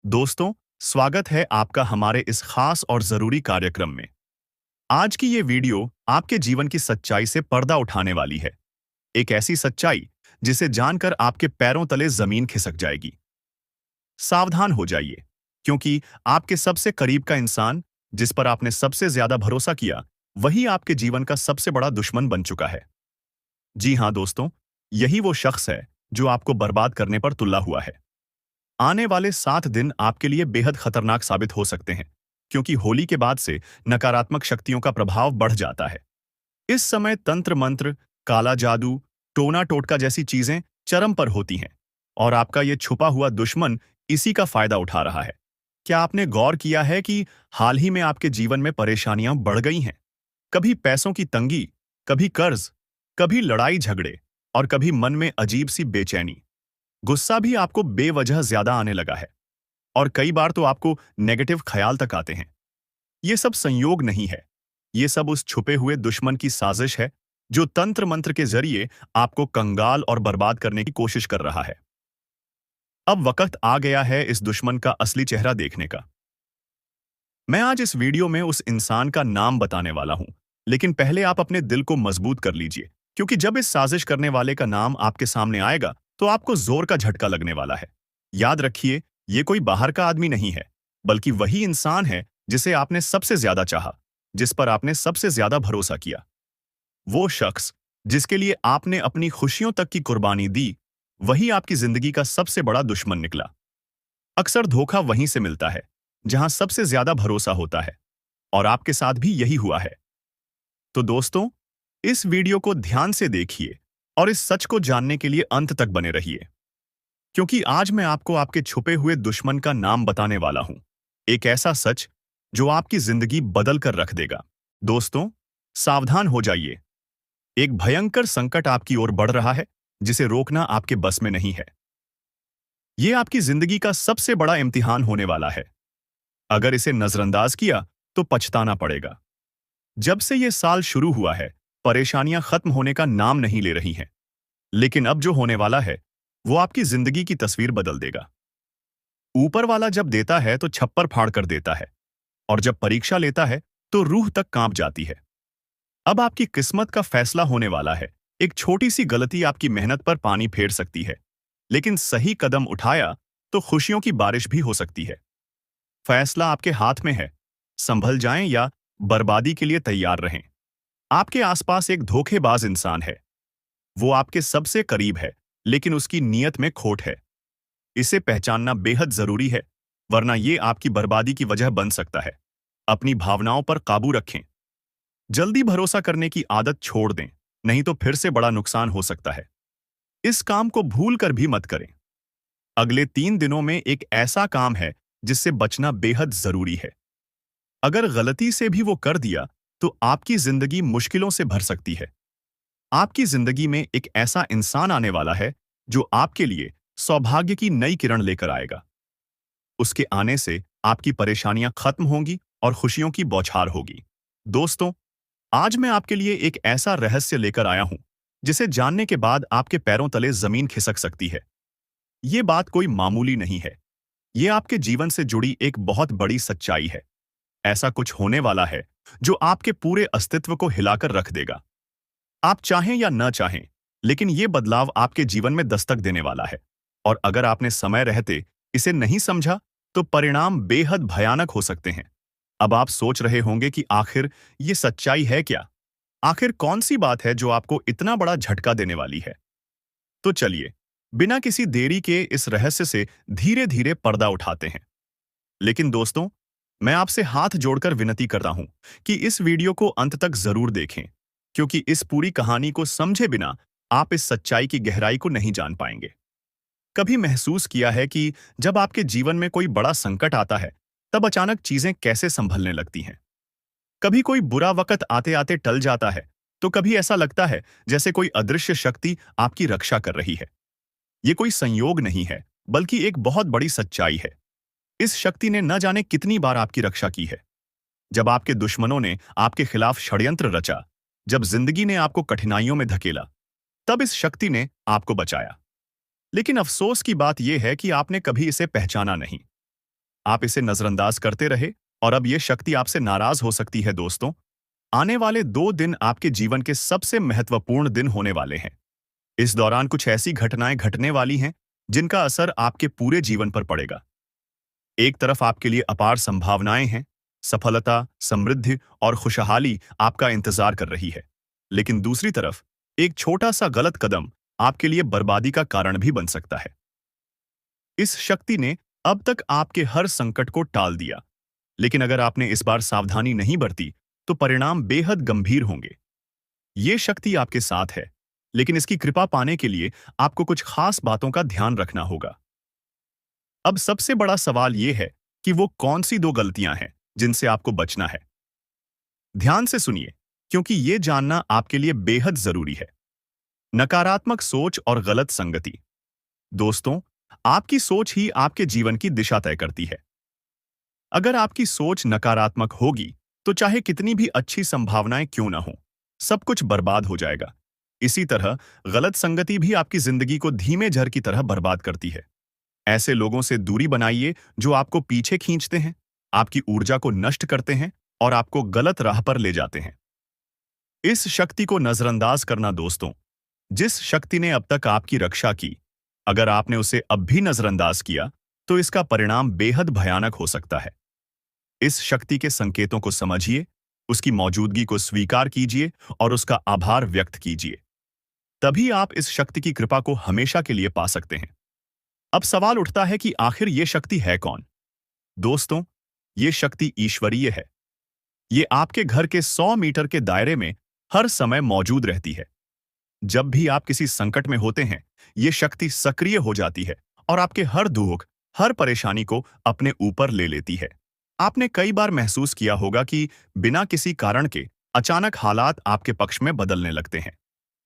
दोस्तों, स्वागत है आपका हमारे इस खास और जरूरी कार्यक्रम में। आज की ये वीडियो आपके जीवन की सच्चाई से पर्दा उठाने वाली है। एक ऐसी सच्चाई जिसे जानकर आपके पैरों तले जमीन खिसक जाएगी। सावधान हो जाइए, क्योंकि आपके सबसे करीब का इंसान, जिस पर आपने सबसे ज्यादा भरोसा किया, वही आपके जीवन का सबसे बड़ा दुश्मन बन चुका है। जी हाँ दोस्तों, यही वो शख्स है जो आपको बर्बाद करने पर तुला हुआ है। आने वाले 7 दिन आपके लिए बेहद खतरनाक साबित हो सकते हैं, क्योंकि होली के बाद से नकारात्मक शक्तियों का प्रभाव बढ़ जाता है। इस समय तंत्र मंत्र, काला जादू, टोना टोटका जैसी चीजें चरम पर होती हैं, और आपका ये छुपा हुआ दुश्मन इसी का फायदा उठा रहा है। क्या आपने गौर किया है कि हाल ही में आपके जीवन में परेशानियां बढ़ गई हैं? कभी पैसों की तंगी, कभी कर्ज, कभी लड़ाई झगड़े, और कभी मन में अजीब सी बेचैनी। गुस्सा भी आपको बेवजह ज्यादा आने लगा है, और कई बार तो आपको नेगेटिव ख्याल तक आते हैं। ये सब संयोग नहीं है, ये सब उस छुपे हुए दुश्मन की साजिश है, जो तंत्र मंत्र के जरिए आपको कंगाल और बर्बाद करने की कोशिश कर रहा है। अब वक्त आ गया है इस दुश्मन का असली चेहरा देखने का। मैं आज इस वीडियो में उस इंसान का नाम बताने वाला हूं, लेकिन पहले आप अपने दिल को मजबूत कर लीजिए, क्योंकि जब इस साजिश करने वाले का नाम आपके सामने आएगा तो आपको जोर का झटका लगने वाला है। याद रखिए, ये कोई बाहर का आदमी नहीं है, बल्कि वही इंसान है जिसे आपने सबसे ज्यादा चाहा, जिस पर आपने सबसे ज्यादा भरोसा किया। वो शख्स जिसके लिए आपने अपनी खुशियों तक की कुर्बानी दी, वही आपकी जिंदगी का सबसे बड़ा दुश्मन निकला। अक्सर धोखा वहीं से मिलता है जहां सबसे ज्यादा भरोसा होता है, और आपके साथ भी यही हुआ है। तो दोस्तों, इस वीडियो को ध्यान से देखिए और इस सच को जानने के लिए अंत तक बने रहिए, क्योंकि आज मैं आपको आपके छुपे हुए दुश्मन का नाम बताने वाला हूं। एक ऐसा सच जो आपकी जिंदगी बदल कर रख देगा। दोस्तों, सावधान हो जाइए। एक भयंकर संकट आपकी ओर बढ़ रहा है, जिसे रोकना आपके बस में नहीं है। यह आपकी जिंदगी का सबसे बड़ा इम्तिहान होने वाला है। अगर इसे नजरअंदाज किया तो पछताना पड़ेगा। जब से यह साल शुरू हुआ है, परेशानियां खत्म होने का नाम नहीं ले रही हैं। लेकिन अब जो होने वाला है, वो आपकी जिंदगी की तस्वीर बदल देगा। ऊपर वाला जब देता है तो छप्पर फाड़ कर देता है, और जब परीक्षा लेता है तो रूह तक कांप जाती है। अब आपकी किस्मत का फैसला होने वाला है। एक छोटी सी गलती आपकी मेहनत पर पानी फेर सकती है, लेकिन सही कदम उठाया तो खुशियों की बारिश भी हो सकती है। फैसला आपके हाथ में है। संभल जाएं या बर्बादी के लिए तैयार रहें। आपके आसपास एक धोखेबाज इंसान है। वो आपके सबसे करीब है, लेकिन उसकी नीयत में खोट है। इसे पहचानना बेहद जरूरी है, वरना ये आपकी बर्बादी की वजह बन सकता है। अपनी भावनाओं पर काबू रखें। जल्दी भरोसा करने की आदत छोड़ दें, नहीं तो फिर से बड़ा नुकसान हो सकता है। इस काम को भूल कर भी मत करें। अगले 3 दिनों में एक ऐसा काम है जिससे बचना बेहद जरूरी है। अगर गलती से भी वो कर दिया तो आपकी जिंदगी मुश्किलों से भर सकती है। आपकी जिंदगी में एक ऐसा इंसान आने वाला है जो आपके लिए सौभाग्य की नई किरण लेकर आएगा। उसके आने से आपकी परेशानियां खत्म होंगी और खुशियों की बौछार होगी। दोस्तों, आज मैं आपके लिए एक ऐसा रहस्य लेकर आया हूं जिसे जानने के बाद आपके पैरों तले जमीन खिसक सकती है। ये बात कोई मामूली नहीं है। ये आपके जीवन से जुड़ी एक बहुत बड़ी सच्चाई है। ऐसा कुछ होने वाला है जो आपके पूरे अस्तित्व को हिलाकर रख देगा। आप चाहें या न चाहें, लेकिन ये बदलाव आपके जीवन में दस्तक देने वाला है। और अगर आपने समय रहते इसे नहीं समझा, तो परिणाम बेहद भयानक हो सकते हैं। अब आप सोच रहे होंगे कि आखिर ये सच्चाई है क्या? आखिर कौन सी बात है जो आपको इतना बड़ा झटका देने वाली है? तो चलिए, बिना किसी देरी के इस रहस्य से धीरे धीरे पर्दा उठाते हैं। लेकिन दोस्तों, मैं आपसे हाथ जोड़कर विनती करता हूं कि इस वीडियो को अंत तक जरूर देखें, क्योंकि इस पूरी कहानी को समझे बिना आप इस सच्चाई की गहराई को नहीं जान पाएंगे। कभी महसूस किया है कि जब आपके जीवन में कोई बड़ा संकट आता है, तब अचानक चीजें कैसे संभलने लगती हैं? कभी कोई बुरा वक्त आते आते टल जाता है, तो कभी ऐसा लगता है जैसे कोई अदृश्य शक्ति आपकी रक्षा कर रही है। ये कोई संयोग नहीं है, बल्कि एक बहुत बड़ी सच्चाई है। इस शक्ति ने न जाने कितनी बार आपकी रक्षा की है। जब आपके दुश्मनों ने आपके खिलाफ षड्यंत्र रचा, जब जिंदगी ने आपको कठिनाइयों में धकेला, तब इस शक्ति ने आपको बचाया। लेकिन अफसोस की बात यह है कि आपने कभी इसे पहचाना नहीं। आप इसे नजरअंदाज करते रहे और अब ये शक्ति आपसे नाराज हो सकती है दोस्तों। आने वाले 2 दिन आपके जीवन के सबसे महत्वपूर्ण दिन होने वाले हैं। इस दौरान कुछ ऐसी घटनाएं घटने वाली हैं जिनका असर आपके पूरे जीवन पर पड़ेगा। एक तरफ आपके लिए अपार संभावनाएं हैं, सफलता, समृद्धि और खुशहाली आपका इंतजार कर रही है। लेकिन दूसरी तरफ एक छोटा सा गलत कदम आपके लिए बर्बादी का कारण भी बन सकता है। इस शक्ति ने अब तक आपके हर संकट को टाल दिया, लेकिन अगर आपने इस बार सावधानी नहीं बरती तो परिणाम बेहद गंभीर होंगे। ये शक्ति आपके साथ है, लेकिन इसकी कृपा पाने के लिए आपको कुछ खास बातों का ध्यान रखना होगा। अब सबसे बड़ा सवाल यह है कि वो कौन सी 2 गलतियां हैं जिनसे आपको बचना है। ध्यान से सुनिए, क्योंकि ये जानना आपके लिए बेहद जरूरी है। नकारात्मक सोच और गलत संगति। दोस्तों, आपकी सोच ही आपके जीवन की दिशा तय करती है। अगर आपकी सोच नकारात्मक होगी तो चाहे कितनी भी अच्छी संभावनाएं क्यों ना हो, सब कुछ बर्बाद हो जाएगा। इसी तरह गलत संगति भी आपकी जिंदगी को धीमे झर की तरह बर्बाद करती है। ऐसे लोगों से दूरी बनाइए जो आपको पीछे खींचते हैं, आपकी ऊर्जा को नष्ट करते हैं और आपको गलत राह पर ले जाते हैं। इस शक्ति को नजरअंदाज करना दोस्तों, जिस शक्ति ने अब तक आपकी रक्षा की, अगर आपने उसे अब भी नजरअंदाज किया तो इसका परिणाम बेहद भयानक हो सकता है। इस शक्ति के संकेतों को समझिए, उसकी मौजूदगी को स्वीकार कीजिए और उसका आभार व्यक्त कीजिए। तभी आप इस शक्ति की कृपा को हमेशा के लिए पा सकते हैं। अब सवाल उठता है कि आखिर ये शक्ति है कौन? दोस्तों, ये शक्ति ईश्वरीय है। ये आपके घर के 100 मीटर के दायरे में हर समय मौजूद रहती है। जब भी आप किसी संकट में होते हैं, ये शक्ति सक्रिय हो जाती है और आपके हर दुख, हर परेशानी को अपने ऊपर ले लेती है। आपने कई बार महसूस किया होगा कि बिना किसी कारण के अचानक हालात आपके पक्ष में बदलने लगते हैं।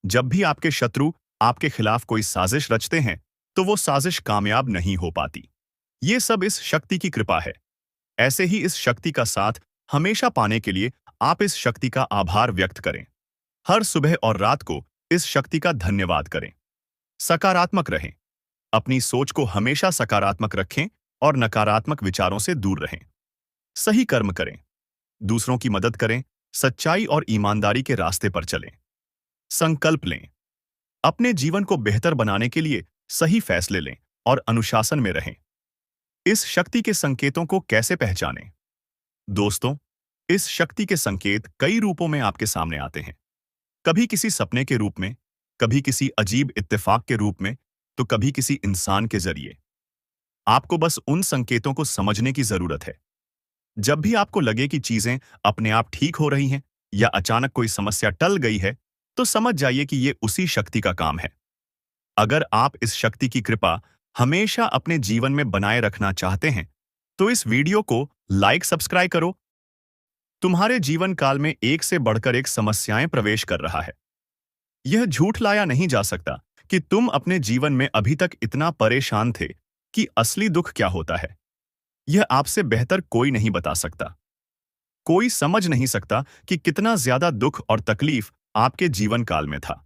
जब भी आपके शत्रु आपके खिलाफ कोई साजिश रचते हैं, तो वो साजिश कामयाब नहीं हो पाती। ये सब इस शक्ति की कृपा है। ऐसे ही इस शक्ति का साथ हमेशा पाने के लिए आप इस शक्ति का आभार व्यक्त करें। हर सुबह और रात को इस शक्ति का धन्यवाद करें। सकारात्मक रहें। अपनी सोच को हमेशा सकारात्मक रखें और नकारात्मक विचारों से दूर रहें। सही कर्म करें, दूसरों की मदद करें, सच्चाई और ईमानदारी के रास्ते पर चलें। संकल्प लें, अपने जीवन को बेहतर बनाने के लिए सही फैसले लें और अनुशासन में रहें। इस शक्ति के संकेतों को कैसे पहचानें? दोस्तों, इस शक्ति के संकेत कई रूपों में आपके सामने आते हैं। कभी किसी सपने के रूप में, कभी किसी अजीब इत्तेफाक के रूप में, तो कभी किसी इंसान के जरिए। आपको बस उन संकेतों को समझने की जरूरत है। जब भी आपको लगे कि चीजें अपने आप ठीक हो रही हैं या अचानक कोई समस्या टल गई है, तो समझ जाइए कि ये उसी शक्ति का काम है। अगर आप इस शक्ति की कृपा हमेशा अपने जीवन में बनाए रखना चाहते हैं, तो इस वीडियो को लाइक सब्सक्राइब करो। तुम्हारे जीवन काल में एक से बढ़कर एक समस्याएं प्रवेश कर रहा है। यह झूठ लाया नहीं जा सकता कि तुम अपने जीवन में अभी तक इतना परेशान थे कि असली दुख क्या होता है। यह आपसे बेहतर कोई नहीं बता सकता। कोई समझ नहीं सकता कि कितना ज्यादा दुख और तकलीफ आपके जीवन काल में था।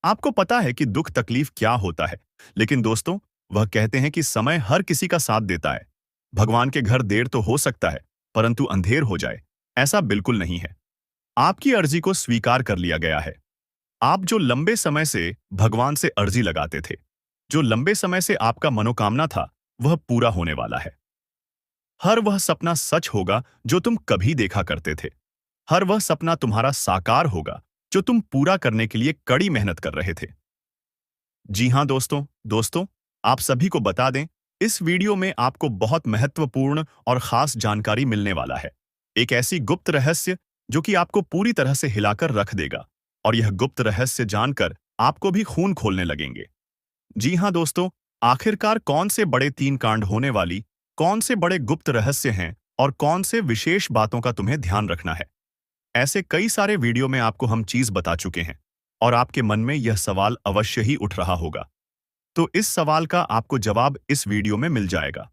आपको पता है कि दुख तकलीफ क्या होता है, लेकिन दोस्तों, वह कहते हैं कि समय हर किसी का साथ देता है। भगवान के घर देर तो हो सकता है, परंतु अंधेर हो जाए, ऐसा बिल्कुल नहीं है। आपकी अर्जी को स्वीकार कर लिया गया है। आप जो लंबे समय से भगवान से अर्जी लगाते थे, जो लंबे समय से आपका मनोकामना था, वह पूरा होने वाला है। हर वह सपना सच होगा जो तुम कभी देखा करते थे। हर वह सपना तुम्हारा साकार होगा जो तुम पूरा करने के लिए कड़ी मेहनत कर रहे थे। जी हां दोस्तों, आप सभी को बता दें, इस वीडियो में आपको बहुत महत्वपूर्ण और खास जानकारी मिलने वाला है। एक ऐसी गुप्त रहस्य जो कि आपको पूरी तरह से हिलाकर रख देगा, और यह गुप्त रहस्य जानकर आपको भी खून खोलने लगेंगे। जी हां दोस्तों, आखिरकार कौन से बड़े 3 कांड होने वाली, कौन से बड़े गुप्त रहस्य हैं और कौन से विशेष बातों का तुम्हें ध्यान रखना है। ऐसे कई सारे वीडियो में आपको हम चीज बता चुके हैं और आपके मन में यह सवाल अवश्य ही उठ रहा होगा। तो इस सवाल का आपको जवाब इस वीडियो में मिल जाएगा।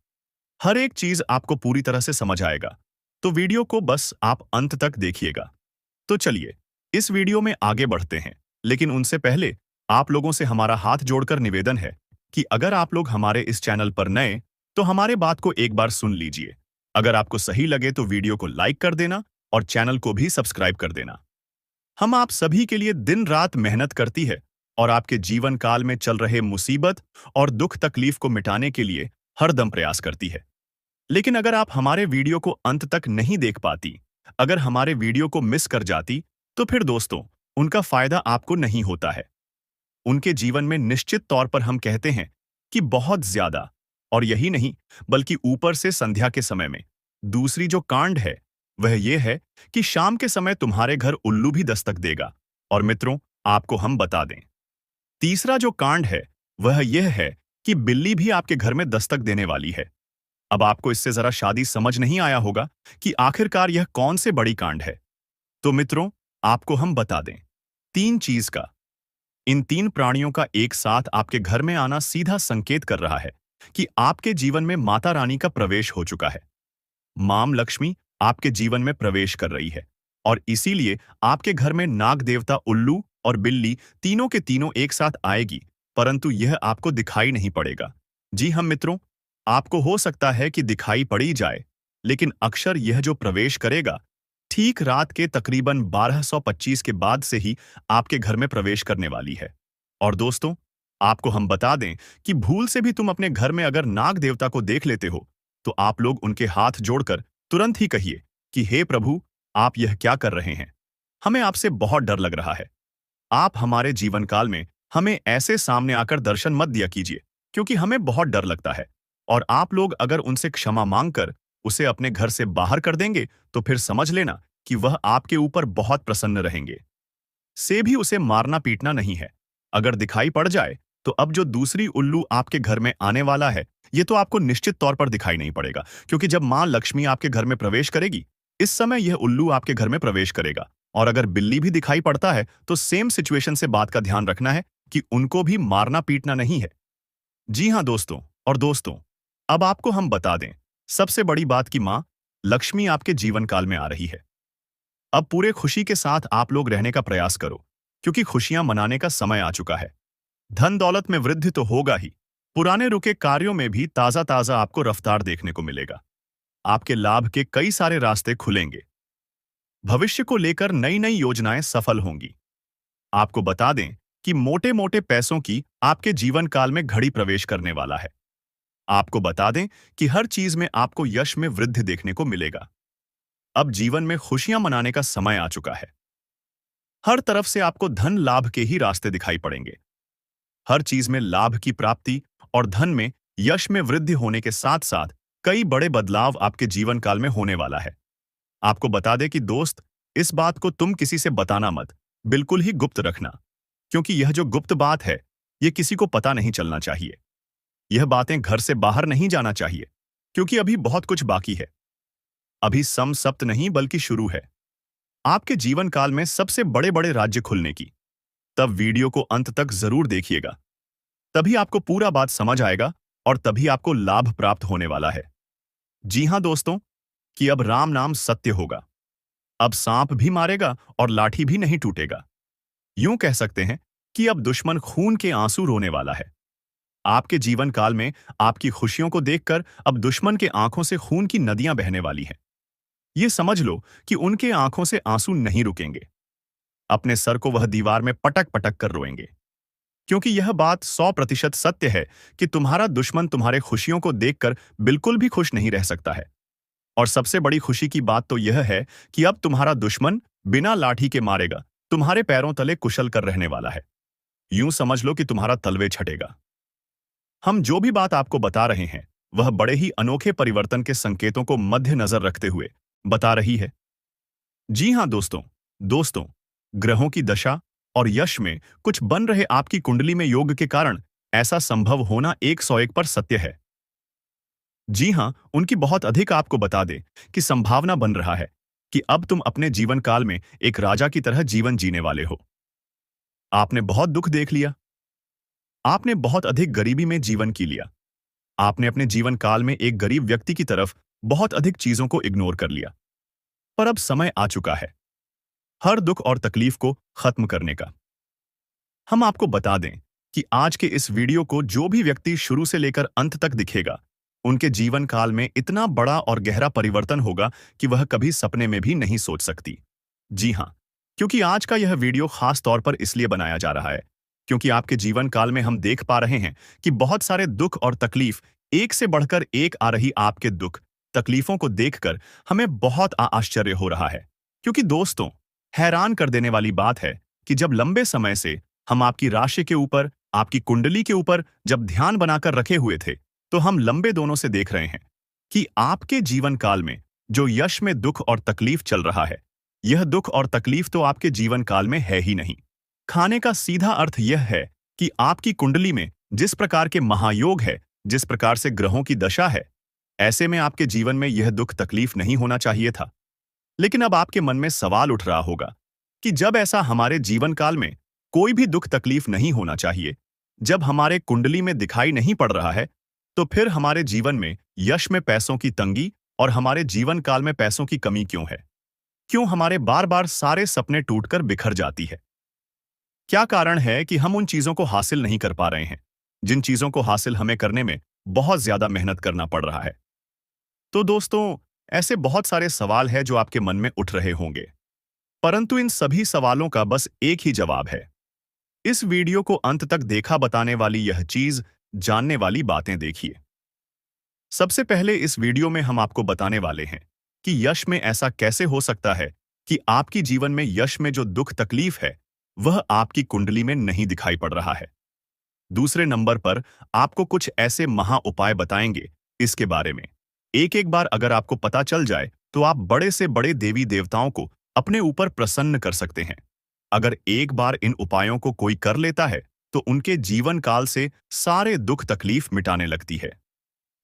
हर एक चीज आपको पूरी तरह से समझ आएगा, तो वीडियो को बस आप अंत तक देखिएगा। तो चलिए इस वीडियो में आगे बढ़ते हैं, लेकिन उनसे पहले आप लोगों से हमारा हाथ जोड़कर निवेदन है कि अगर आप लोग हमारे इस चैनल पर नए तो हमारे बात को एक बार सुन लीजिए। अगर आपको सही लगे तो वीडियो को लाइक कर देना और चैनल को भी सब्सक्राइब कर देना। हम आप सभी के लिए दिन रात मेहनत करती है और आपके जीवन काल में चल रहे मुसीबत और दुख तकलीफ को मिटाने के लिए हरदम प्रयास करती है। लेकिन अगर आप हमारे वीडियो को अंत तक नहीं देख पाती, अगर हमारे वीडियो को मिस कर जाती, तो फिर दोस्तों, उनका फायदा आपको नहीं होता है। उनके जीवन में निश्चित तौर पर हम कहते हैं कि बहुत ज्यादा, और यही नहीं बल्कि ऊपर से संध्या के समय में दूसरी जो कांड है वह यह है कि शाम के समय तुम्हारे घर उल्लू भी दस्तक देगा। और मित्रों, आपको हम बता दें, तीसरा जो कांड है वह यह है कि बिल्ली भी आपके घर में दस्तक देने वाली है। अब आपको इससे जरा शादी समझ नहीं आया होगा कि आखिरकार यह कौन से बड़ी कांड है। तो मित्रों, आपको हम बता दें, तीन चीज का, इन तीन प्राणियों का एक साथ आपके घर में आना सीधा संकेत कर रहा है कि आपके जीवन में माता रानी का प्रवेश हो चुका है। मां लक्ष्मी आपके जीवन में प्रवेश कर रही है और इसीलिए आपके घर में नाग देवता उल्लू और बिल्ली तीनों के तीनों एक साथ आएगी, परंतु यह आपको दिखाई नहीं पड़ेगा। जी हम मित्रों, आपको हो सकता है कि दिखाई पड़ी जाए, लेकिन अक्सर यह जो प्रवेश करेगा ठीक रात के तकरीबन 1225 के बाद से ही आपके घर में प्रवेश करने वाली है। और दोस्तों, आपको हम बता दें कि भूल से भी तुम अपने घर में अगर नाग देवता को देख लेते हो, तो आप लोग उनके हाथ जोड़कर तुरंत ही कहिए कि हे प्रभु, आप यह क्या कर रहे हैं? हमें आपसे बहुत डर लग रहा है। आप हमारे जीवन काल में हमें ऐसे सामने आकर दर्शन मत दिया कीजिए, क्योंकि हमें बहुत डर लगता है। और आप लोग अगर उनसे क्षमा मांगकर उसे अपने घर से बाहर कर देंगे, तो फिर समझ लेना कि वह आपके ऊपर बहुत प्रसन्न रहेंगे। से भी उसे मारना पीटना नहीं है। अगर दिखाई पड़ जाए, तो अब जो दूसरी उल्लू आपके घर में आने वाला है, ये तो आपको निश्चित तौर पर दिखाई नहीं पड़ेगा, क्योंकि जब मां लक्ष्मी आपके घर में प्रवेश करेगी, इस समय यह उल्लू आपके घर में प्रवेश करेगा। और अगर बिल्ली भी दिखाई पड़ता है, तो सेम सिचुएशन से बात का ध्यान रखना है कि उनको भी मारना पीटना नहीं है। जी हाँ दोस्तों, और दोस्तों, अब आपको हम बता दें सबसे बड़ी बात कि मां लक्ष्मी आपके जीवन काल में आ रही है। अब पूरे खुशी के साथ आप लोग रहने का प्रयास करो, क्योंकि खुशियां मनाने का समय आ चुका है। धन दौलत में वृद्धि तो होगा ही, पुराने रुके कार्यों में भी ताजा ताजा आपको रफ्तार देखने को मिलेगा। आपके लाभ के कई सारे रास्ते खुलेंगे। भविष्य को लेकर नई नई योजनाएं सफल होंगी। आपको बता दें कि मोटे मोटे पैसों की आपके जीवन काल में घड़ी प्रवेश करने वाला है। आपको बता दें कि हर चीज में आपको यश में वृद्धि देखने को मिलेगा। अब जीवन में खुशियां मनाने का समय आ चुका है। हर तरफ से आपको धन लाभ के ही रास्ते दिखाई पड़ेंगे। हर चीज में लाभ की प्राप्ति और धन में यश में वृद्धि होने के साथ साथ कई बड़े बदलाव आपके जीवन काल में होने वाला है। आपको बता दें कि दोस्त, इस बात को तुम किसी से बताना मत, बिल्कुल ही गुप्त रखना, क्योंकि यह जो गुप्त बात है, यह किसी को पता नहीं चलना चाहिए। यह बातें घर से बाहर नहीं जाना चाहिए, क्योंकि अभी बहुत कुछ बाकी है। अभी सम सप्त नहीं बल्कि शुरू है आपके जीवन काल में सबसे बड़े बड़े राज्य खुलने की। तब वीडियो को अंत तक जरूर देखिएगा, तभी आपको पूरा बात समझ आएगा और तभी आपको लाभ प्राप्त होने वाला है। जी हां दोस्तों, कि अब राम नाम सत्य होगा। अब सांप भी मारेगा और लाठी भी नहीं टूटेगा। यूं कह सकते हैं कि अब दुश्मन खून के आंसू रोने वाला है। आपके जीवन काल में आपकी खुशियों को देखकर अब दुश्मन के आंखों से खून की नदियां बहने वाली हैं। ये समझ लो कि उनके आंखों से आंसू नहीं रुकेंगे। अपने सर को वह दीवार में पटक पटक कर रोएंगे, क्योंकि यह बात 100% सत्य है कि तुम्हारा दुश्मन तुम्हारे खुशियों को देखकर बिल्कुल भी खुश नहीं रह सकता है। और सबसे बड़ी खुशी की बात तो यह है कि अब तुम्हारा दुश्मन बिना लाठी के मारेगा तुम्हारे पैरों तले कुशल कर रहने वाला है। यूं समझ लो कि तुम्हारा तलवे छटेगा। हम जो भी बात आपको बता रहे हैं, वह बड़े ही अनोखे परिवर्तन के संकेतों को मद्देनजर रखते हुए बता रही है। जी हां दोस्तों, दोस्तों, ग्रहों की दशा और यश में कुछ बन रहे आपकी कुंडली में योग के कारण ऐसा संभव होना 101 पर सत्य है। जी हां, उनकी बहुत अधिक आपको बता दे कि संभावना बन रहा है कि अब तुम अपने जीवन काल में एक राजा की तरह जीवन जीने वाले हो। आपने बहुत दुख देख लिया, आपने बहुत अधिक गरीबी में जीवन की लिया, आपने अपने जीवन काल में एक गरीब व्यक्ति की तरफ बहुत अधिक चीजों को इग्नोर कर लिया। पर अब समय आ चुका है हर दुख और तकलीफ को खत्म करने का। हम आपको बता दें कि आज के इस वीडियो को जो भी व्यक्ति शुरू से लेकर अंत तक दिखेगा, उनके जीवन काल में इतना बड़ा और गहरा परिवर्तन होगा कि वह कभी सपने में भी नहीं सोच सकती। जी हाँ, क्योंकि आज का यह वीडियो खास तौर पर इसलिए बनाया जा रहा है क्योंकि आपके जीवन काल में हम देख पा रहे हैं कि बहुत सारे दुख और तकलीफ एक से बढ़कर एक आ रही। आपके दुख तकलीफों को देखकर हमें बहुत आश्चर्य हो रहा है, क्योंकि दोस्तों, हैरान कर देने वाली बात है कि जब लंबे समय से हम आपकी राशि के ऊपर, आपकी कुंडली के ऊपर जब ध्यान बनाकर रखे हुए थे, तो हम लंबे दोनों से देख रहे हैं कि आपके जीवन काल में जो यश में दुख और तकलीफ चल रहा है, यह दुख और तकलीफ तो आपके जीवन काल में है ही नहीं। खाने का सीधा अर्थ यह है कि आपकी कुंडली में जिस प्रकार के महायोग है, जिस प्रकार से ग्रहों की दशा है, ऐसे में आपके जीवन में यह दुख तकलीफ नहीं होना चाहिए था। लेकिन अब आपके मन में सवाल उठ रहा होगा कि जब ऐसा हमारे जीवन काल में कोई भी दुख तकलीफ नहीं होना चाहिए, जब हमारे कुंडली में दिखाई नहीं पड़ रहा है, तो फिर हमारे जीवन में यश में पैसों की तंगी और हमारे जीवन काल में पैसों की कमी क्यों है? क्यों हमारे बार बार सारे सपने टूटकर बिखर जाती है? क्या कारण है कि हम उन चीजों को हासिल नहीं कर पा रहे हैं जिन चीजों को हासिल हमें करने में बहुत ज्यादा मेहनत करना पड़ रहा है? तो दोस्तों, ऐसे बहुत सारे सवाल हैं जो आपके मन में उठ रहे होंगे, परंतु इन सभी सवालों का बस एक ही जवाब है। इस वीडियो को अंत तक देखा बताने वाली यह चीज, जानने वाली बातें देखिए। सबसे पहले इस वीडियो में हम आपको बताने वाले हैं कि यश में ऐसा कैसे हो सकता है कि आपकी जीवन में यश में जो दुख तकलीफ है, वह आपकी कुंडली में नहीं दिखाई पड़ रहा है। दूसरे नंबर पर आपको कुछ ऐसे महा उपाय बताएंगे इसके बारे में। एक एक बार अगर आपको पता चल जाए तो आप बड़े से बड़े देवी देवताओं को अपने ऊपर प्रसन्न कर सकते हैं। अगर एक बार इन उपायों को कोई कर लेता है तो उनके जीवन काल से सारे दुख तकलीफ मिटाने लगती है।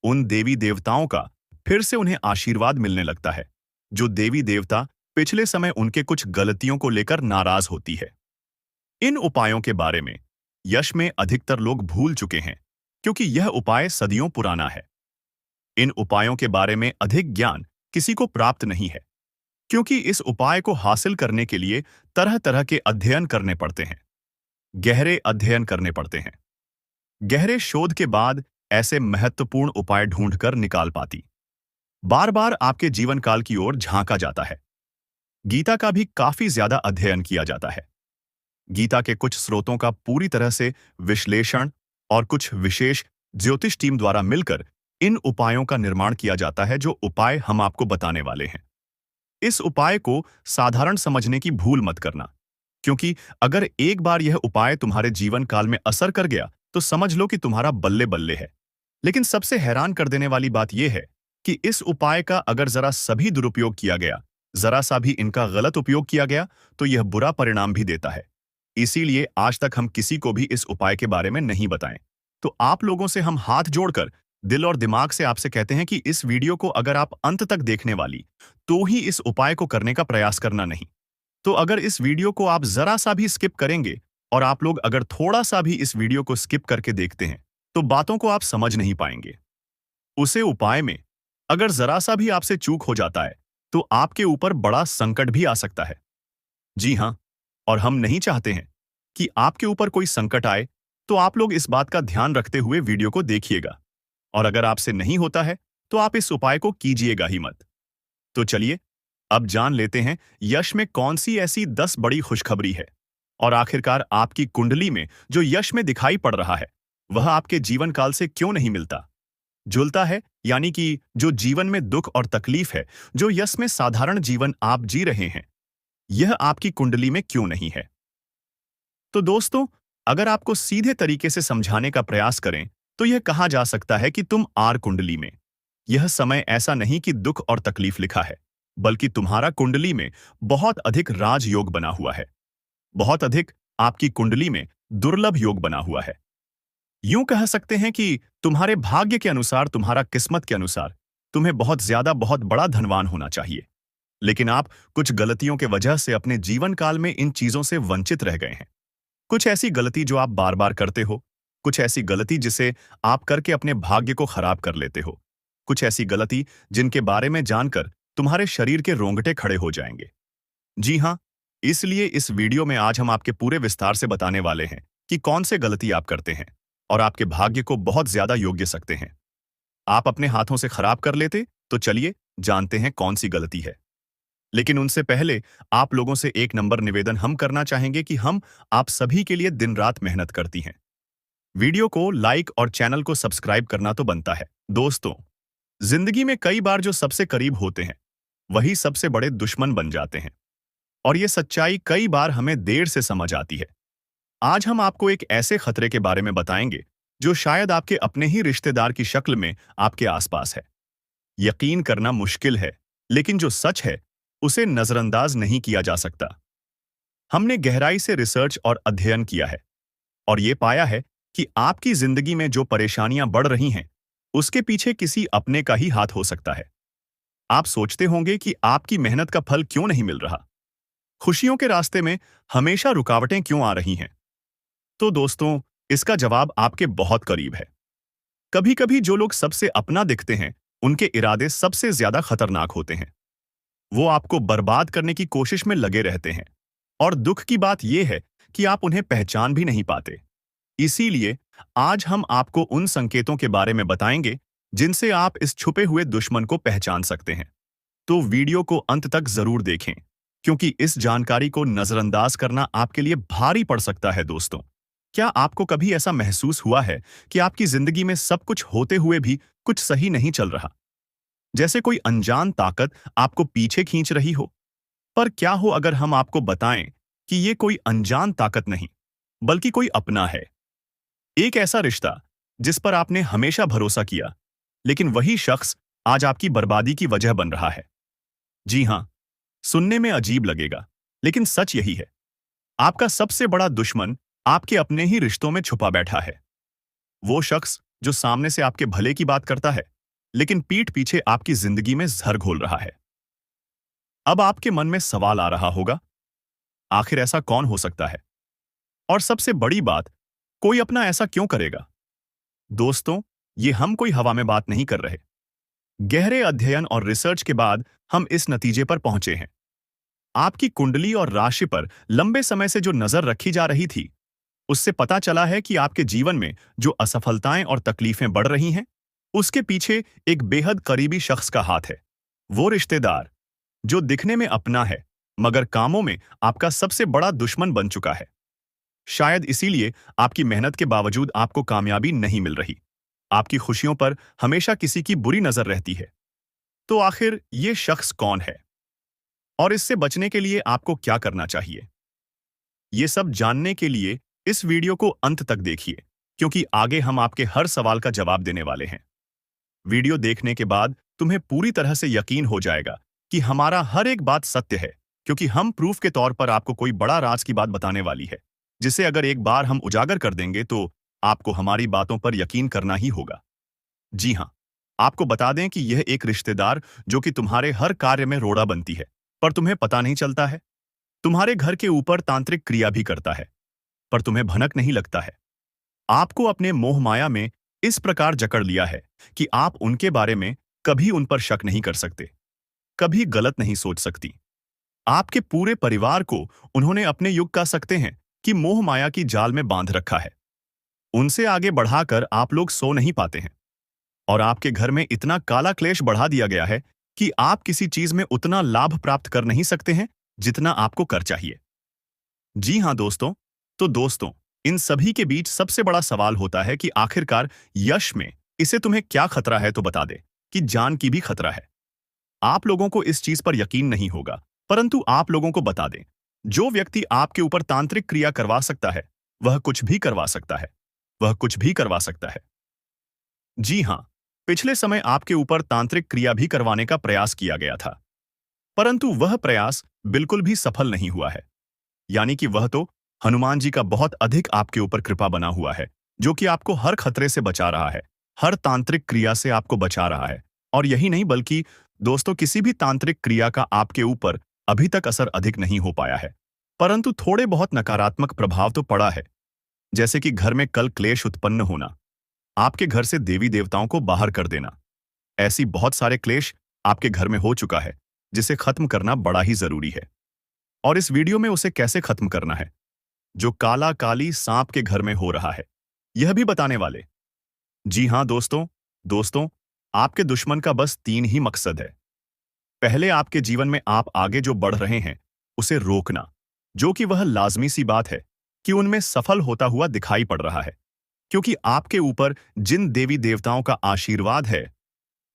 उन देवी देवताओं का फिर से उन्हें आशीर्वाद मिलने लगता है, जो देवी देवता पिछले समय उनके कुछ गलतियों को लेकर नाराज होती है। इन उपायों के बारे में यश में अधिकतर लोग भूल चुके हैं, क्योंकि यह उपाय सदियों पुराना है। इन उपायों के बारे में अधिक ज्ञान किसी को प्राप्त नहीं है, क्योंकि इस उपाय को हासिल करने के लिए तरह तरह के अध्ययन करने पड़ते हैं, गहरे अध्ययन करने पड़ते हैं। गहरे शोध के बाद ऐसे महत्वपूर्ण उपाय ढूंढकर निकाल पाती। बार बार आपके जीवन काल की ओर झांका जाता है। गीता का भी काफी ज्यादा अध्ययन किया जाता है। गीता के कुछ स्रोतों का पूरी तरह से विश्लेषण और कुछ विशेष ज्योतिष टीम द्वारा मिलकर इन उपायों का निर्माण किया जाता है, जो उपाय हम आपको बताने वाले हैं। इस उपाय को साधारण समझने की भूल मत करना, क्योंकि अगर एक बार यह उपाय तुम्हारे जीवन काल में असर कर गया तो समझ लो कि तुम्हारा बल्ले बल्ले है। लेकिन सबसे हैरान कर देने वाली बात यह है कि इस उपाय का अगर जरा सभी दुरुपयोग किया गया, जरा सा भी इनका गलत उपयोग किया गया, तो यह बुरा परिणाम भी देता है। इसीलिए आज तक हम किसी को भी इस उपाय के बारे में नहीं बताएं। तो आप लोगों से हम हाथ जोड़कर दिल और दिमाग से आपसे कहते हैं कि इस वीडियो को अगर आप अंत तक देखने वाली, तो ही इस उपाय को करने का प्रयास करना, नहीं तो अगर इस वीडियो को आप जरा सा भी स्किप करेंगे, और आप लोग अगर थोड़ा सा भी इस वीडियो को स्किप करके देखते हैं, तो बातों को आप समझ नहीं पाएंगे। उसे उपाय में अगर जरा सा भी आपसे चूक हो जाता है तो आपके ऊपर बड़ा संकट भी आ सकता है। जी हाँ, और हम नहीं चाहते हैं कि आपके ऊपर कोई संकट आए, तो आप लोग इस बात का ध्यान रखते हुए वीडियो को देखिएगा। और अगर आपसे नहीं होता है तो आप इस उपाय को कीजिएगा ही मत। तो चलिए अब जान लेते हैं यश में कौन सी ऐसी 10 बड़ी खुशखबरी है, और आखिरकार आपकी कुंडली में जो यश में दिखाई पड़ रहा है, वह आपके जीवन काल से क्यों नहीं मिलता जुलता है, यानी कि जो जीवन में दुख और तकलीफ है, जो यश में साधारण जीवन आप जी रहे हैं, यह आपकी कुंडली में क्यों नहीं है। तो दोस्तों, अगर आपको सीधे तरीके से समझाने का प्रयास करें तो यह कहा जा सकता है कि तुम आर कुंडली में, यह समय ऐसा नहीं कि दुख और तकलीफ लिखा है, बल्कि तुम्हारा कुंडली में बहुत अधिक राजयोग बना हुआ है। बहुत अधिक आपकी कुंडली में दुर्लभ योग बना हुआ है। यूं कह सकते हैं कि तुम्हारे भाग्य के अनुसार, तुम्हारा किस्मत के अनुसार तुम्हें बहुत ज्यादा, बहुत बड़ा धनवान होना चाहिए। लेकिन आप कुछ गलतियों के वजह से अपने जीवन काल में इन चीजों से वंचित रह गए हैं। कुछ ऐसी गलती जो आप बार बार करते हो, कुछ ऐसी गलती जिसे आप करके अपने भाग्य को खराब कर लेते हो, कुछ ऐसी गलती जिनके बारे में जानकर तुम्हारे शरीर के रोंगटे खड़े हो जाएंगे। जी हाँ, इसलिए इस वीडियो में आज हम आपके पूरे विस्तार से बताने वाले हैं कि कौन से गलती आप करते हैं और आपके भाग्य को बहुत ज्यादा योग्य सकते हैं। आप अपने हाथों से खराब कर लेते, तो चलिए जानते हैं कौन सी गलती है। लेकिन उनसे पहले आप लोगों से एक नंबर निवेदन हम करना चाहेंगे कि हम आप सभी के लिए दिन रात मेहनत करती हैं। वीडियो को लाइक और चैनल को सब्सक्राइब करना तो बनता है। दोस्तों, जिंदगी में कई बार जो सबसे करीब होते हैं वही सबसे बड़े दुश्मन बन जाते हैं, और ये सच्चाई कई बार हमें देर से समझ आती है। आज हम आपको एक ऐसे खतरे के बारे में बताएंगे जो शायद आपके अपने ही रिश्तेदार की शक्ल में आपके आसपास है। यकीन करना मुश्किल है, लेकिन जो सच है उसे नजरअंदाज नहीं किया जा सकता। हमने गहराई से रिसर्च और अध्ययन किया है और ये पाया है कि आपकी जिंदगी में जो परेशानियां बढ़ रही हैं उसके पीछे किसी अपने का ही हाथ हो सकता है। आप सोचते होंगे कि आपकी मेहनत का फल क्यों नहीं मिल रहा, खुशियों के रास्ते में हमेशा रुकावटें क्यों आ रही हैं। तो दोस्तों, इसका जवाब आपके बहुत करीब है। कभी कभी जो लोग सबसे अपना दिखते हैं उनके इरादे सबसे ज्यादा खतरनाक होते हैं। वो आपको बर्बाद करने की कोशिश में लगे रहते हैं, और दुख की बात यह है कि आप उन्हें पहचान भी नहीं पाते। इसीलिए आज हम आपको उन संकेतों के बारे में बताएंगे जिनसे आप इस छुपे हुए दुश्मन को पहचान सकते हैं। तो वीडियो को अंत तक जरूर देखें, क्योंकि इस जानकारी को नजरअंदाज करना आपके लिए भारी पड़ सकता है। दोस्तों, क्या आपको कभी ऐसा महसूस हुआ है कि आपकी जिंदगी में सब कुछ होते हुए भी कुछ सही नहीं चल रहा, जैसे कोई अनजान ताकत आपको पीछे खींच रही हो? पर क्या हो अगर हम आपको बताएं कि ये कोई अनजान ताकत नहीं, बल्कि कोई अपना है। एक ऐसा रिश्ता जिस पर आपने हमेशा भरोसा किया, लेकिन वही शख्स आज आपकी बर्बादी की वजह बन रहा है। जी हां, सुनने में अजीब लगेगा, लेकिन सच यही है। आपका सबसे बड़ा दुश्मन आपके अपने ही रिश्तों में छुपा बैठा है। वो शख्स जो सामने से आपके भले की बात करता है, लेकिन पीठ पीछे आपकी जिंदगी में जहर घोल रहा है। अब आपके मन में सवाल आ रहा होगा, आखिर ऐसा कौन हो सकता है? और सबसे बड़ी बात, कोई अपना ऐसा क्यों करेगा? दोस्तों, ये हम कोई हवा में बात नहीं कर रहे। गहरे अध्ययन और रिसर्च के बाद हम इस नतीजे पर पहुंचे हैं। आपकी कुंडली और राशि पर लंबे समय से जो नजर रखी जा रही थी, उससे पता चला है कि आपके जीवन में जो असफलताएं और तकलीफें बढ़ रही हैं, उसके पीछे एक बेहद करीबी शख्स का हाथ है। वो रिश्तेदार जो दिखने में अपना है, मगर कामों में आपका सबसे बड़ा दुश्मन बन चुका है। शायद इसीलिए आपकी मेहनत के बावजूद आपको कामयाबी नहीं मिल रही। आपकी खुशियों पर हमेशा किसी की बुरी नजर रहती है। तो आखिर ये शख्स कौन है और इससे बचने के लिए आपको क्या करना चाहिए? ये सब जानने के लिए इस वीडियो को अंत तक देखिए, क्योंकि आगे हम आपके हर सवाल का जवाब देने वाले हैं। वीडियो देखने के बाद तुम्हें पूरी तरह से यकीन हो जाएगा कि हमारा हर एक बात सत्य है, क्योंकि हम प्रूफ के तौर पर आपको कोई बड़ा राज की बात बताने वाली है, जिसे अगर एक बार हम उजागर कर देंगे तो आपको हमारी बातों पर यकीन करना ही होगा। जी हाँ, आपको बता दें कि यह एक रिश्तेदार जो कि तुम्हारे हर कार्य में रोड़ा बनती है, पर तुम्हें पता नहीं चलता है। तुम्हारे घर के ऊपर तांत्रिक क्रिया भी करता है, पर तुम्हें भनक नहीं लगता है। आपको अपने मोह माया में इस प्रकार जकड़ लिया है कि आप उनके बारे में कभी उन पर शक नहीं कर सकते, कभी गलत नहीं सोच सकती। आपके पूरे परिवार को उन्होंने अपने युग कह सकते हैं कि मोह माया की जाल में बांध रखा है। उनसे आगे बढ़ाकर आप लोग सो नहीं पाते हैं, और आपके घर में इतना काला क्लेश बढ़ा दिया गया है कि आप किसी चीज में उतना लाभ प्राप्त कर नहीं सकते हैं जितना आपको कर चाहिए। जी हां दोस्तों, तो दोस्तों, इन सभी के बीच सबसे बड़ा सवाल होता है कि आखिरकार यश में इसे तुम्हें क्या खतरा है? तो बता दे कि जान की भी खतरा है। आप लोगों को इस चीज पर यकीन नहीं होगा, परंतु आप लोगों को बता दें, जो व्यक्ति आपके ऊपर तांत्रिक क्रिया करवा सकता है, वह कुछ भी करवा सकता है। वह कुछ भी करवा सकता है। जी हां, पिछले समय आपके ऊपर तांत्रिक क्रिया भी करवाने का प्रयास किया गया था, परंतु वह प्रयास बिल्कुल भी सफल नहीं हुआ है। यानी कि वह तो हनुमान जी का बहुत अधिक आपके ऊपर कृपा बना हुआ है, जो कि आपको हर खतरे से बचा रहा है, हर तांत्रिक क्रिया से आपको बचा रहा है। और यही नहीं, बल्कि दोस्तों, किसी भी तांत्रिक क्रिया का आपके ऊपर अभी तक असर अधिक नहीं हो पाया है, परंतु थोड़े बहुत नकारात्मक प्रभाव तो पड़ा है। जैसे कि घर में कल क्लेश उत्पन्न होना, आपके घर से देवी देवताओं को बाहर कर देना। ऐसी बहुत सारे क्लेश आपके घर में हो चुका है, जिसे खत्म करना बड़ा ही जरूरी है। और इस वीडियो में उसे कैसे खत्म करना है, जो काला काली सांप के घर में हो रहा है, यह भी बताने वाले। जी हां दोस्तों, आपके दुश्मन का बस 3 ही मकसद है। पहले, आपके जीवन में आप आगे जो बढ़ रहे हैं, उसे रोकना, जो कि वह लाज़मी सी बात है कि उनमें सफल होता हुआ दिखाई पड़ रहा है। क्योंकि आपके ऊपर जिन देवी देवताओं का आशीर्वाद है,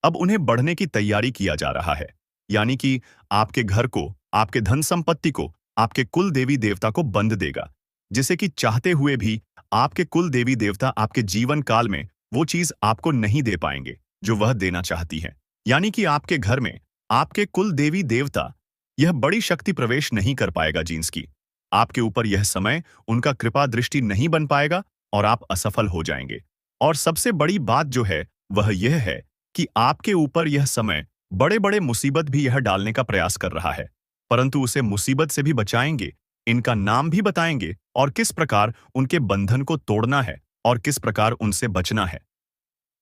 अब उन्हें बढ़ने की तैयारी किया जा रहा है। यानी कि आपके घर को, आपके धन संपत्ति को, आपके कुल देवी देवता को बंद देगा, जिसे कि चाहते हुए भी आपके कुल देवी देवता आपके जीवन काल में वो चीज आपको नहीं दे पाएंगे जो वह देना चाहती है। यानी कि आपके घर में आपके कुल देवी देवता यह बड़ी शक्ति प्रवेश नहीं कर पाएगा जींस की। आपके ऊपर यह समय उनका कृपा दृष्टि नहीं बन पाएगा और आप असफल हो जाएंगे। और सबसे बड़ी बात जो है वह यह है कि आपके ऊपर यह समय बड़े बड़े मुसीबत भी यह डालने का प्रयास कर रहा है, परंतु उसे मुसीबत से भी बचाएंगे, इनका नाम भी बताएंगे और किस प्रकार उनके बंधन को तोड़ना है और किस प्रकार उनसे बचना है।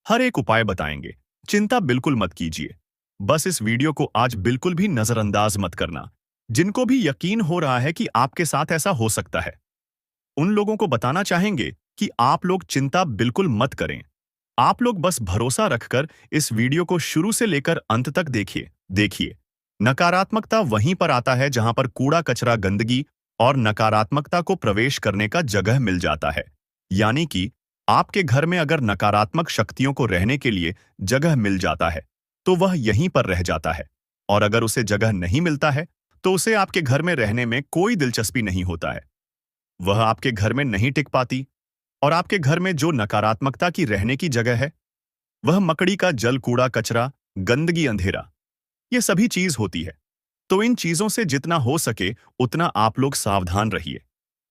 हर एक उपाय बताएंगे। चिंता बिल्कुल मत कीजिए। बस इस वीडियो को आज बिल्कुल भी नजरअंदाज मत करना। जिनको भी यकीन हो रहा है कि आपके साथ ऐसा हो सकता है, उन लोगों को बताना चाहेंगे कि आप लोग चिंता बिल्कुल मत करें। आप लोग बस भरोसा रखकर इस वीडियो को शुरू से लेकर अंत तक देखिए। नकारात्मकता वहीं पर आता है जहां पर कूड़ा कचरा गंदगी और नकारात्मकता को प्रवेश करने का जगह मिल जाता है। यानी कि आपके घर में अगर नकारात्मक शक्तियों को रहने के लिए जगह मिल जाता है, तो वह यहीं पर रह जाता है। और अगर उसे जगह नहीं मिलता है, तो उसे आपके घर में रहने में कोई दिलचस्पी नहीं होता है। वह आपके घर में नहीं टिक पाती। और आपके घर में जो नकारात्मकता की रहने की जगह है, वह मकड़ी का जल, कूड़ा कचरा, गंदगी, अंधेरा, ये सभी चीज होती है। तो इन चीजों से जितना हो सके उतना आप लोग सावधान रहिए।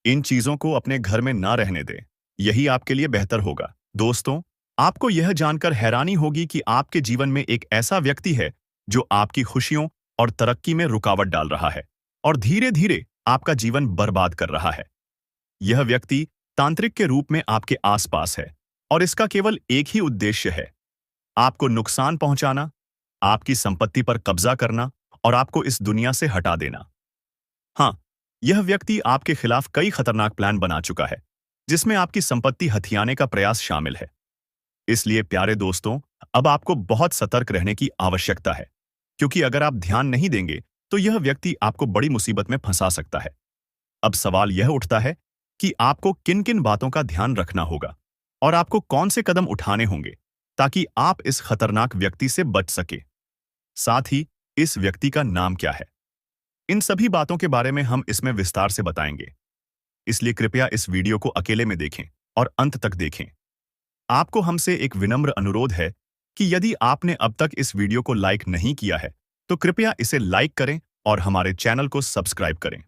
इन चीजों को अपने घर में ना रहने दें। यही आपके लिए बेहतर होगा। दोस्तों, आपको यह जानकर हैरानी होगी कि आपके जीवन में एक ऐसा व्यक्ति है जो आपकी खुशियों और तरक्की में रुकावट डाल रहा है और धीरे धीरे आपका जीवन बर्बाद कर रहा है। यह व्यक्ति तांत्रिक के रूप में आपके आसपास है और इसका केवल एक ही उद्देश्य है, आपको नुकसान पहुंचाना, आपकी संपत्ति पर कब्जा करना और आपको इस दुनिया से हटा देना। हाँ, यह व्यक्ति आपके खिलाफ कई खतरनाक प्लान बना चुका है, जिसमें आपकी संपत्ति हथियाने का प्रयास शामिल है। इसलिए प्यारे दोस्तों, अब आपको बहुत सतर्क रहने की आवश्यकता है, क्योंकि अगर आप ध्यान नहीं देंगे तो यह व्यक्ति आपको बड़ी मुसीबत में फंसा सकता है। अब सवाल यह उठता है कि आपको किन किन बातों का ध्यान रखना होगा और आपको कौन से कदम उठाने होंगे ताकि आप इस खतरनाक व्यक्ति से बच सके। साथ ही इस व्यक्ति का नाम क्या है, इन सभी बातों के बारे में हम इसमें विस्तार से बताएंगे। इसलिए कृपया इस वीडियो को अकेले में देखें और अंत तक देखें। आपको हमसे एक विनम्र अनुरोध है कि यदि आपने अब तक इस वीडियो को लाइक नहीं किया है तो कृपया इसे लाइक करें और हमारे चैनल को सब्सक्राइब करें।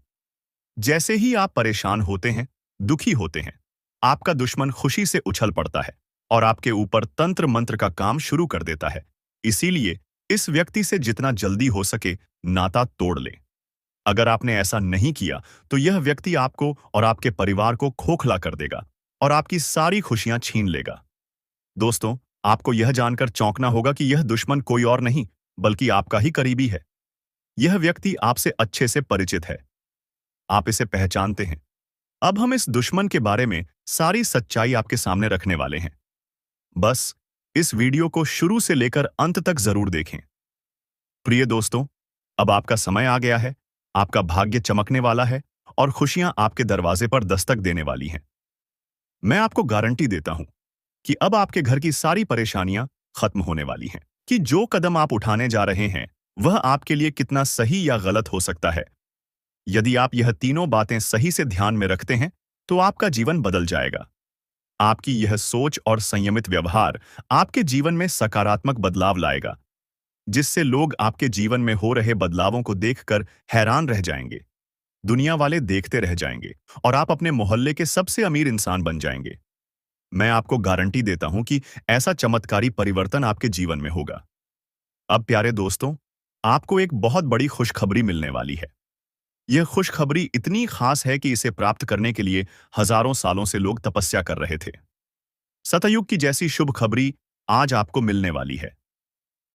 जैसे ही आप परेशान होते हैं, दुखी होते हैं, आपका दुश्मन खुशी से उछल पड़ता है और आपके ऊपर तंत्र मंत्र का काम शुरू कर देता है। इसीलिए इस व्यक्ति से जितना जल्दी हो सके नाता तोड़ लें। अगर आपने ऐसा नहीं किया तो यह व्यक्ति आपको और आपके परिवार को खोखला कर देगा और आपकी सारी खुशियां छीन लेगा। दोस्तों, आपको यह जानकर चौंकना होगा कि यह दुश्मन कोई और नहीं बल्कि आपका ही करीबी है। यह व्यक्ति आपसे अच्छे से परिचित है, आप इसे पहचानते हैं। अब हम इस दुश्मन के बारे में सारी सच्चाई आपके सामने रखने वाले हैं। बस इस वीडियो को शुरू से लेकर अंत तक जरूर देखें। प्रिय दोस्तों, अब आपका समय आ गया है, आपका भाग्य चमकने वाला है और खुशियां आपके दरवाजे पर दस्तक देने वाली हैं। मैं आपको गारंटी देता हूं कि अब आपके घर की सारी परेशानियां खत्म होने वाली हैं। कि जो कदम आप उठाने जा रहे हैं वह आपके लिए कितना सही या गलत हो सकता है। यदि आप यह तीनों बातें सही से ध्यान में रखते हैं तो आपका जीवन बदल जाएगा। आपकी यह सोच और संयमित व्यवहार आपके जीवन में सकारात्मक बदलाव लाएगा, जिससे लोग आपके जीवन में हो रहे बदलावों को देखकर हैरान रह जाएंगे। दुनिया वाले देखते रह जाएंगे और आप अपने मोहल्ले के सबसे अमीर इंसान बन जाएंगे। मैं आपको गारंटी देता हूं कि ऐसा चमत्कारी परिवर्तन आपके जीवन में होगा। अब प्यारे दोस्तों, आपको एक बहुत बड़ी खुशखबरी मिलने वाली है। यह खुशखबरी इतनी खास है कि इसे प्राप्त करने के लिए हजारों सालों से लोग तपस्या कर रहे थे। सतयुग की जैसी शुभ खबरी आज आपको मिलने वाली है।